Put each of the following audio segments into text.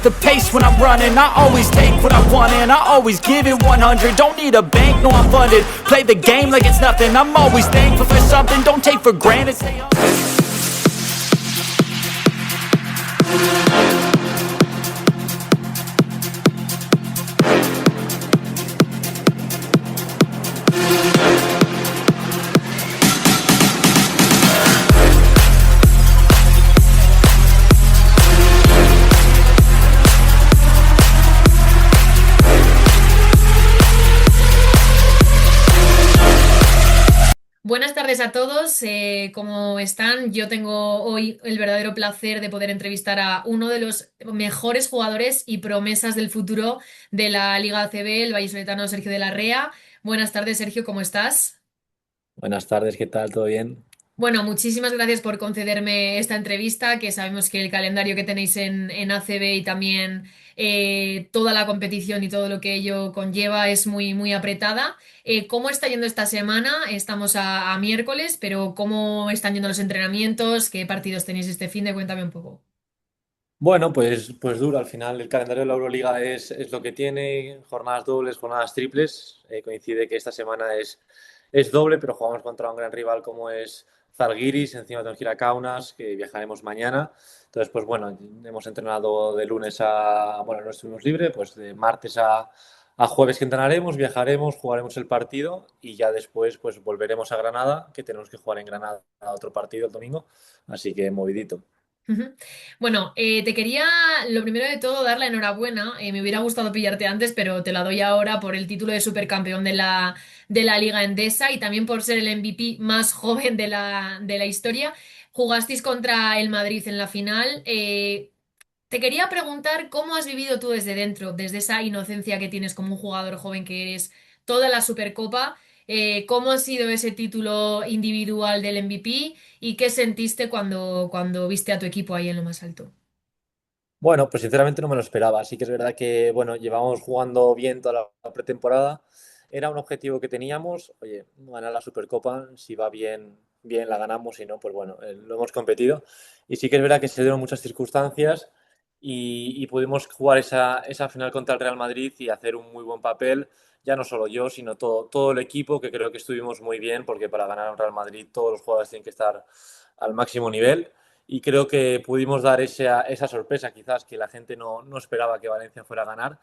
up the pace when I'm running. I always take what I want and I always give it 100. Don't need a bank, no I'm funded. Play the game like it's nothing. I'm always thankful for something. Don't take for granted. Stay up. Buenas tardes a todos, ¿cómo están? Yo tengo hoy el verdadero placer de poder entrevistar a uno de los mejores jugadores y promesas del futuro de la Liga ACB, el vallisoletano Sergio de la Rea. Buenas tardes, Sergio, ¿cómo estás? Buenas tardes, ¿qué tal? ¿Todo bien? Bueno, muchísimas gracias por concederme esta entrevista, que sabemos que el calendario que tenéis en ACB y también toda la competición y todo lo que ello conlleva es muy, muy apretada. ¿Cómo está yendo esta semana? Estamos a miércoles, pero ¿cómo están yendo los entrenamientos? ¿Qué partidos tenéis este fin de? Cuéntame un poco. Bueno, pues duro. Al final el calendario de la Euroliga es lo que tiene, jornadas dobles, jornadas triples. Coincide que esta semana es doble, pero jugamos contra un gran rival como es Zalgiris, encima tenemos que ir a Kaunas, que viajaremos mañana. Entonces, pues bueno, hemos entrenado de lunes a, bueno, no estuvimos libre, pues de martes a jueves que entrenaremos, viajaremos, jugaremos el partido y ya después pues volveremos a Granada, que tenemos que jugar en Granada otro partido el domingo, así que movidito. Ujú. Bueno, te quería, lo primero de todo, dar la enhorabuena. Me hubiera gustado pillarte antes, pero te la doy ahora por el título de supercampeón de la Liga Endesa y también por ser el MVP más joven de la historia. Jugasteis contra el Madrid en la final. Te quería preguntar cómo has vivido tú desde dentro, desde esa inocencia que tienes como un jugador joven que eres, toda la Supercopa. ¿Cómo ha sido ese título individual del MVP? ¿Y qué sentiste cuando viste a tu equipo ahí en lo más alto? Bueno, pues sinceramente no me lo esperaba. Sí que es verdad que, bueno, llevamos jugando bien toda la pretemporada. Era un objetivo que teníamos. Oye, ganar la Supercopa, si va bien, bien la ganamos, si no, pues bueno, lo hemos competido. Y sí que es verdad que se dieron muchas circunstancias y pudimos jugar esa final contra el Real Madrid y hacer un muy buen papel. Ya no solo yo, sino todo el equipo, que creo que estuvimos muy bien, porque para ganar a un Real Madrid todos los jugadores tienen que estar al máximo nivel y creo que pudimos dar esa sorpresa quizás que la gente no esperaba que Valencia fuera a ganar.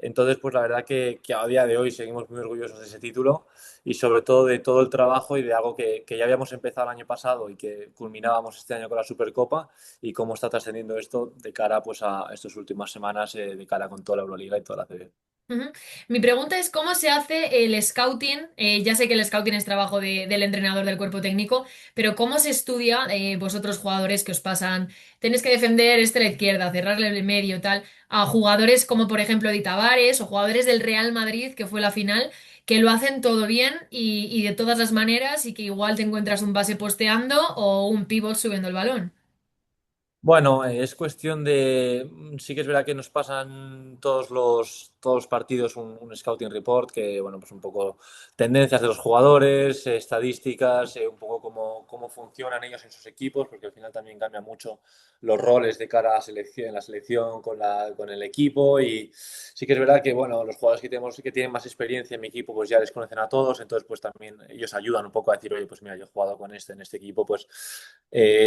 Entonces, pues la verdad que a día de hoy seguimos muy orgullosos de ese título y sobre todo de todo el trabajo y de algo que ya habíamos empezado el año pasado y que culminábamos este año con la Supercopa y cómo está trascendiendo esto de cara pues, a estas últimas semanas, de cara con toda la Euroliga y toda la CB. Ujú. Mi pregunta es cómo se hace el scouting. Ya sé que el scouting es trabajo del entrenador del cuerpo técnico, pero cómo se estudia vosotros jugadores que os pasan, tenéis que defender este a la izquierda, cerrarle el medio, tal, a jugadores como por ejemplo Di Tavares o jugadores del Real Madrid, que fue la final, que lo hacen todo bien y de todas las maneras y que igual te encuentras un base posteando o un pívot subiendo el balón. Bueno, es cuestión de. Sí que es verdad que nos pasan todos los partidos un scouting report, que, bueno, pues un poco tendencias de los jugadores, estadísticas, un poco cómo funcionan ellos en sus equipos, porque al final también cambia mucho los roles de cara a la selección con el equipo. Y sí que es verdad que, bueno, los jugadores que tienen más experiencia en mi equipo, pues ya les conocen a todos, entonces, pues también ellos ayudan un poco a decir, oye, pues mira, yo he jugado con en este equipo, pues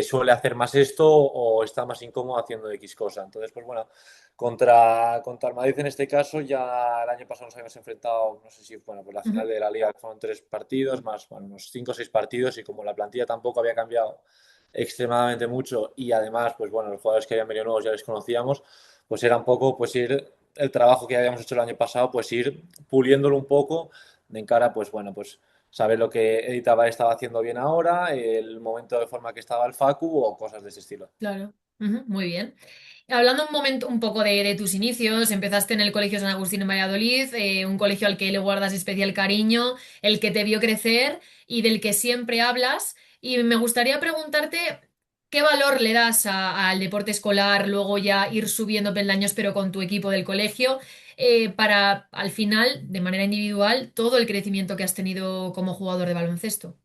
suele hacer más esto o está más incómodo haciendo X cosa. Entonces, pues bueno, contra el Madrid en este caso, ya el año pasado nos habíamos enfrentado, no sé si, bueno, pues la final Ujú. de la Liga que fueron 3 partidos, más, bueno, unos 5 o 6 partidos, y como la plantilla tampoco había cambiado extremadamente mucho y además, pues bueno, los jugadores que habían venido nuevos ya les conocíamos, pues era un poco, pues ir, el trabajo que habíamos hecho el año pasado, pues ir puliéndolo un poco de encara, pues bueno, pues saber lo que Editaba estaba haciendo bien ahora, el momento de forma que estaba el Facu o cosas de ese estilo. Claro. Ujú, muy bien. Hablando un momento un poco de tus inicios, empezaste en el Colegio San Agustín en Valladolid, un colegio al que le guardas especial cariño, el que te vio crecer y del que siempre hablas. Y me gustaría preguntarte qué valor le das al deporte escolar, luego ya ir subiendo peldaños, pero con tu equipo del colegio, para al final, de manera individual, todo el crecimiento que has tenido como jugador de baloncesto.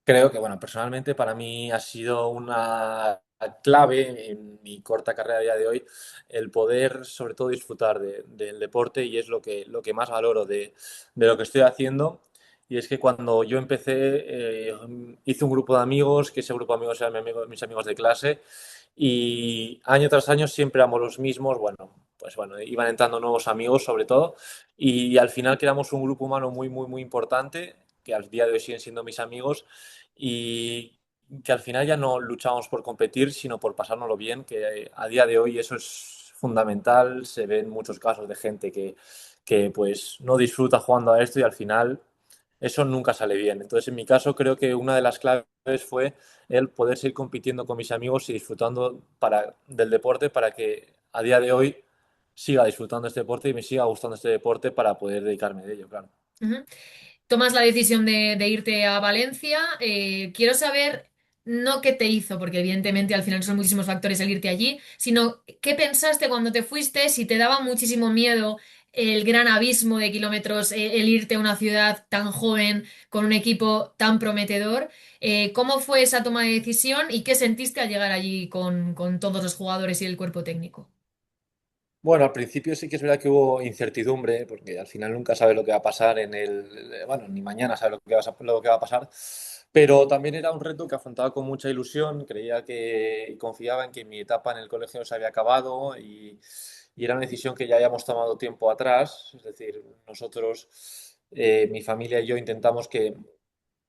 Creo que, bueno, personalmente para mí ha sido una clave en mi corta carrera a día de hoy el poder, sobre todo, disfrutar del deporte y es lo que más valoro de lo que estoy haciendo. Y es que cuando yo empecé, hice un grupo de amigos, que ese grupo de amigos eran mis amigos de clase, y año tras año siempre éramos los mismos. Bueno, pues bueno, iban entrando nuevos amigos, sobre todo, y al final creamos un grupo humano muy, muy, muy importante, que al día de hoy siguen siendo mis amigos, y que al final ya no luchamos por competir, sino por pasárnoslo bien, que a día de hoy eso es fundamental. Se ven muchos casos de gente que pues no disfruta jugando a esto y al final eso nunca sale bien. Entonces, en mi caso, creo que una de las claves fue el poder seguir compitiendo con mis amigos y disfrutando del deporte para que a día de hoy siga disfrutando este deporte y me siga gustando este deporte para poder dedicarme de ello, claro. Ujú. Tomas la decisión de irte a Valencia. Quiero saber, no qué te hizo, porque evidentemente al final son muchísimos factores el irte allí, sino qué pensaste cuando te fuiste, si te daba muchísimo miedo el gran abismo de kilómetros, el irte a una ciudad tan joven, con un equipo tan prometedor. ¿Cómo fue esa toma de decisión y qué sentiste al llegar allí con todos los jugadores y el cuerpo técnico? Bueno, al principio sí que es verdad que hubo incertidumbre, porque al final nunca sabes lo que va a pasar bueno, ni mañana sabes lo que va a pasar, pero también era un reto que afrontaba con mucha ilusión, creía que y confiaba en que mi etapa en el colegio se había acabado y era una decisión que ya habíamos tomado tiempo atrás, es decir, nosotros, mi familia y yo intentamos que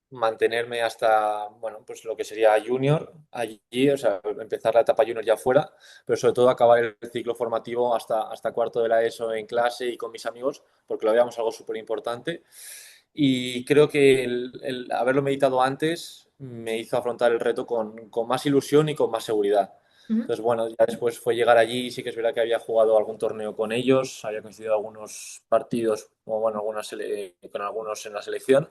mantenerme hasta, bueno, pues lo que sería junior allí, o sea, empezar la etapa junior ya fuera, pero sobre todo acabar el ciclo formativo hasta cuarto de la ESO en clase y con mis amigos, porque lo veíamos algo súper importante. Y creo que el haberlo meditado antes me hizo afrontar el reto con más ilusión y con más seguridad. Ujú. Entonces, bueno, ya después fue llegar allí, sí que es verdad que había jugado algún torneo con ellos, había coincidido algunos partidos, o bueno, con algunos en la selección,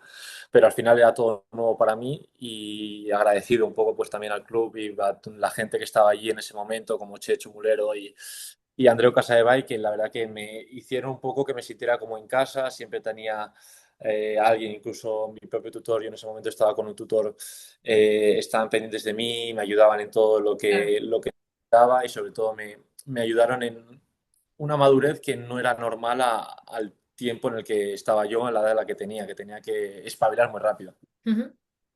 pero al final era todo nuevo para mí y agradecido un poco pues también al club y a la gente que estaba allí en ese momento, como Chechu Mulero y Andreu Casabay, que la verdad que me hicieron un poco que me sintiera como en casa, siempre tenía alguien, incluso mi propio tutor, yo en ese momento estaba con un tutor, estaban pendientes de mí, me ayudaban en todo Claro. lo que daba y sobre todo me ayudaron en una madurez que no era normal al tiempo en el que estaba yo, en la edad en la que tenía que espabilar muy rápido. Ujú.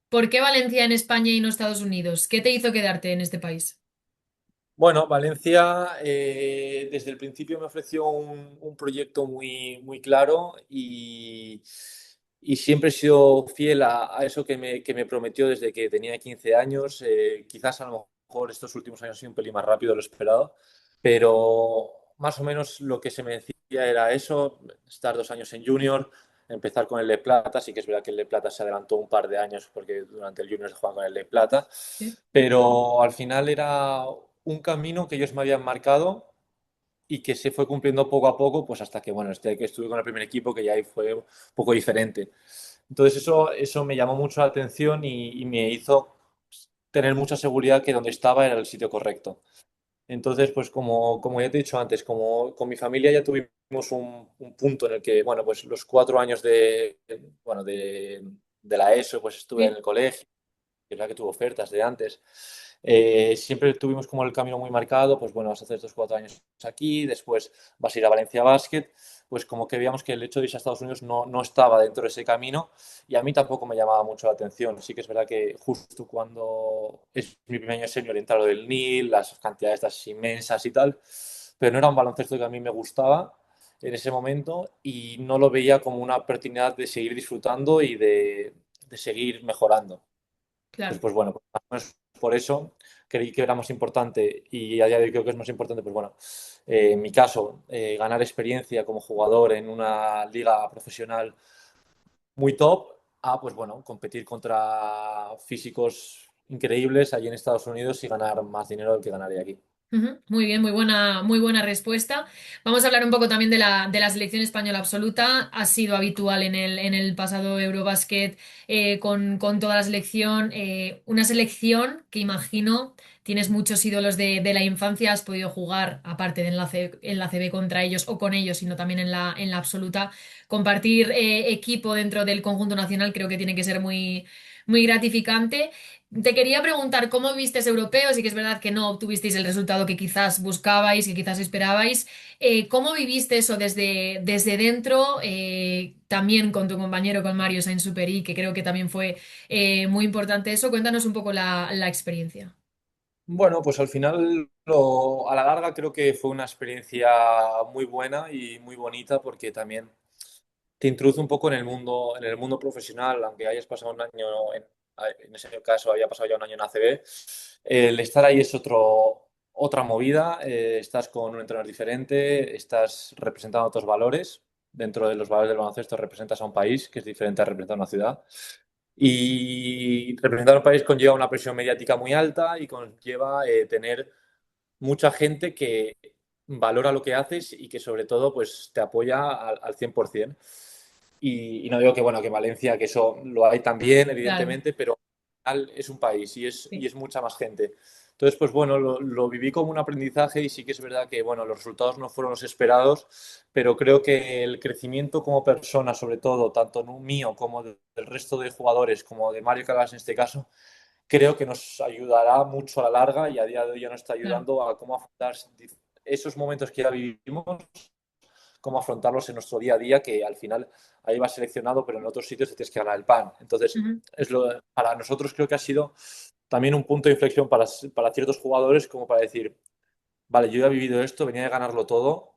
¿Por qué Valencia en España y no Estados Unidos? ¿Qué te hizo quedarte en este país? Bueno, Valencia desde el principio me ofreció un proyecto muy, muy claro y siempre he sido fiel a eso que me prometió desde que tenía 15 años. Quizás a lo mejor estos últimos años han sido un pelín más rápido de lo esperado, pero más o menos lo que se me decía era eso, estar 2 años en junior, empezar con el Le Plata. Sí que es verdad que el Le Plata se adelantó un par de años porque durante el junior se juega con el Le Plata, Sí. pero al final era un camino que ellos me habían marcado y que se fue cumpliendo poco a poco, pues hasta que, bueno, que estuve con el primer equipo, que ya ahí fue un poco diferente. Entonces eso me llamó mucho la atención y me hizo tener mucha seguridad que donde estaba era el sitio correcto. Entonces, pues como ya te he dicho antes, como con mi familia ya tuvimos un punto en el que, bueno, pues los 4 años bueno, de la ESO, pues estuve en Sí. el colegio, que es la que tuvo ofertas de antes. Siempre tuvimos como el camino muy marcado, pues bueno, vas a hacer estos 4 años aquí, después vas a ir a Valencia Basket, pues como que veíamos que el hecho de irse a Estados Unidos no estaba dentro de ese camino y a mí tampoco me llamaba mucho la atención. Sí que es verdad que justo cuando es mi primer año senior entra lo del NIL, las cantidades estas inmensas y tal, pero no era un baloncesto que a mí me gustaba en ese momento y no lo veía como una oportunidad de seguir disfrutando y de seguir mejorando. Entonces, Claro. pues bueno, pues más o menos por eso creí que era más importante y a día de hoy creo que es más importante, pues bueno, en mi caso, ganar experiencia como jugador en una liga profesional muy top, a pues bueno, competir contra físicos increíbles allí en Estados Unidos y ganar más dinero del que ganaría aquí. Ujú. Muy bien, muy buena respuesta. Vamos a hablar un poco también de la selección española absoluta. Ha sido habitual en el pasado Eurobasket con toda la selección. Una selección que imagino tienes muchos ídolos de la infancia, has podido jugar, aparte de en la CB contra ellos o con ellos, sino también en la absoluta. Compartir equipo dentro del conjunto nacional creo que tiene que ser muy gratificante. Te quería preguntar cómo visteis europeos y que es verdad que no obtuvisteis el resultado que quizás buscabais, que quizás esperabais. ¿Cómo viviste eso desde dentro? También con tu compañero, con Mario Sainz-Superi, que creo que también fue muy importante eso. Cuéntanos un poco la experiencia. Bueno, pues al final, a la larga, creo que fue una experiencia muy buena y muy bonita porque también te introduce un poco en el mundo profesional, aunque hayas pasado un año, en ese caso había pasado ya un año en ACB, el estar ahí es otra movida, estás con un entrenador diferente, estás representando otros valores, dentro de los valores del baloncesto representas a un país que es diferente a representar una ciudad. Y representar un país conlleva una presión mediática muy alta y conlleva tener mucha gente que valora lo que haces y que sobre todo pues te apoya al 100%. Y no digo que, bueno, que Valencia, que eso lo hay también, Claro, evidentemente, pero al final es un país y sí. es mucha más gente. Entonces, pues bueno, lo viví como un aprendizaje y sí que es verdad que, bueno, los resultados no fueron los esperados, pero creo que el crecimiento como persona, sobre todo, tanto mío como del resto de jugadores, como de Mario Calas en este caso, creo que nos ayudará mucho a la larga y a día de hoy ya nos está Claro. ayudando a cómo afrontar esos momentos que ya vivimos, cómo afrontarlos en nuestro día a día, que al final ahí vas seleccionado, pero en otros sitios te tienes que ganar el pan. Entonces, Ujú. para nosotros creo que ha sido también un punto de inflexión para ciertos jugadores, como para decir, vale, yo ya he vivido esto, venía de ganarlo todo,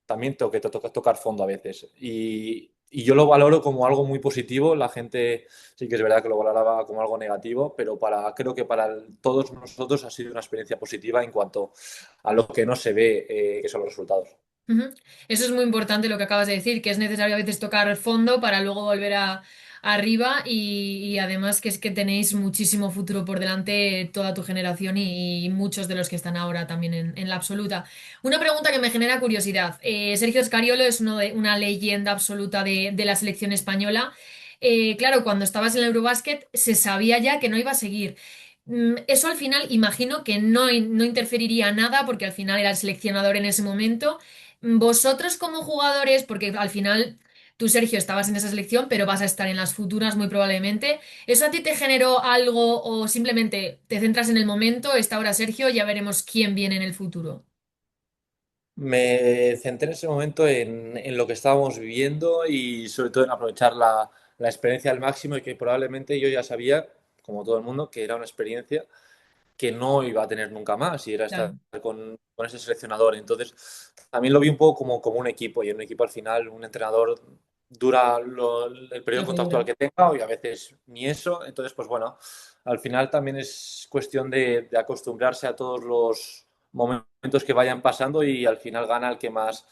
también tengo que tocar fondo a veces. Y yo lo valoro como algo muy positivo. La gente sí que es verdad que lo valoraba como algo negativo, pero creo que para todos nosotros ha sido una experiencia positiva en cuanto a lo que no se ve, que son los resultados. Ujú. Eso es muy importante lo que acabas de decir, que es necesario a veces tocar el fondo para luego volver arriba y además que es que tenéis muchísimo futuro por delante toda tu generación y muchos de los que están ahora también en la absoluta. Una pregunta que me genera curiosidad. Sergio Scariolo es una leyenda absoluta de la selección española. Claro, cuando estabas en el Eurobasket se sabía ya que no iba a seguir. Eso al final imagino que no interferiría nada porque al final era el seleccionador en ese momento. Vosotros como jugadores, porque al final tú, Sergio, estabas en esa selección, pero vas a estar en las futuras muy probablemente, ¿eso a ti te generó algo o simplemente te centras en el momento? Está ahora Sergio, ya veremos quién viene en el futuro. Me centré en ese momento en lo que estábamos viviendo y sobre todo en aprovechar la experiencia al máximo y que probablemente yo ya sabía, como todo el mundo, que era una experiencia que no iba a tener nunca más y era estar Claro. con ese seleccionador. Entonces, también lo vi un poco como un equipo y en un equipo al final un entrenador dura el periodo Lo que contractual dura. que tenga y a veces ni eso. Entonces, pues bueno, al final también es cuestión de acostumbrarse a todos los momentos que vayan pasando y al final gana el que más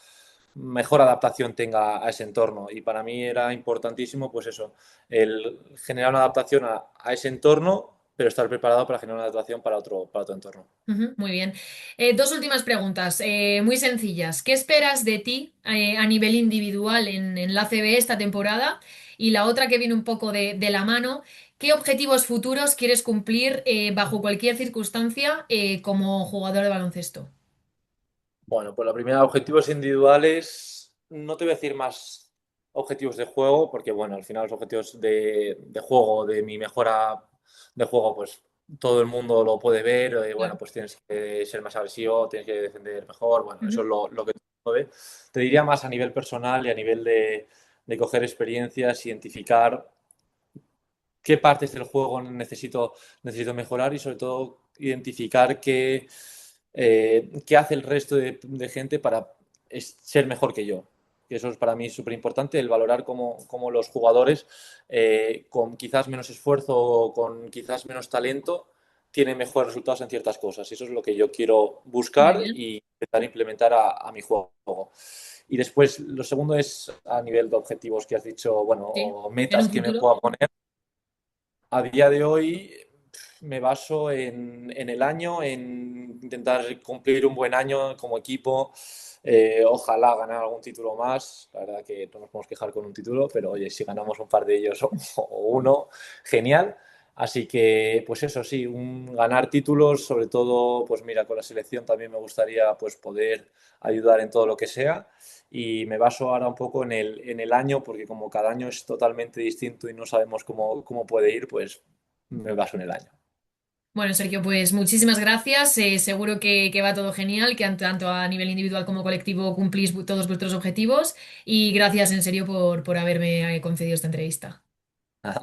mejor adaptación tenga a ese entorno. Y para mí era importantísimo, pues eso, el generar una adaptación a ese entorno, pero estar preparado para generar una adaptación para otro entorno. Ujú, muy bien. Dos últimas preguntas, muy sencillas. ¿Qué esperas de ti a nivel individual en la CB esta temporada? Y la otra que viene un poco de la mano, ¿qué objetivos futuros quieres cumplir bajo cualquier circunstancia como jugador de baloncesto? Bueno, pues la primera, objetivos individuales, no te voy a decir más objetivos de juego, porque bueno, al final los objetivos de juego, de mi mejora de juego, pues todo el mundo lo puede ver, bueno, Claro. pues tienes que ser más agresivo, tienes que defender mejor, bueno, eso Ujú, es lo que te mueve. Te diría más a nivel personal y a nivel de coger experiencias, identificar qué partes del juego necesito mejorar y sobre todo identificar qué hace el resto de gente para ser mejor que yo. Que eso es para mí súper importante, el valorar cómo los jugadores con quizás menos esfuerzo o con quizás menos talento tienen mejores resultados en ciertas cosas. Y eso es lo que yo quiero muy buscar bien. y intentar implementar a mi juego. Y después, lo segundo es a nivel de objetivos que has dicho, bueno, Sí. o En metas un que me futuro. pueda poner. A día de hoy me baso en el año, en intentar cumplir un buen año como equipo. Ojalá ganar algún título más. La verdad que no nos podemos quejar con un título, pero oye, si ganamos un par de ellos o uno, genial. Así que, pues eso sí, ganar títulos, sobre todo, pues mira, con la selección también me gustaría pues poder ayudar en todo lo que sea. Y me baso ahora un poco en el año, porque como cada año es totalmente distinto y no sabemos cómo puede ir, pues me baso en el año. Bueno, Sergio, pues muchísimas gracias. Seguro que va todo genial, que tanto a nivel individual como colectivo cumplís todos vuestros objetivos y gracias en serio por haberme concedido esta entrevista.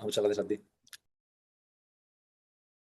Muchas gracias a ti.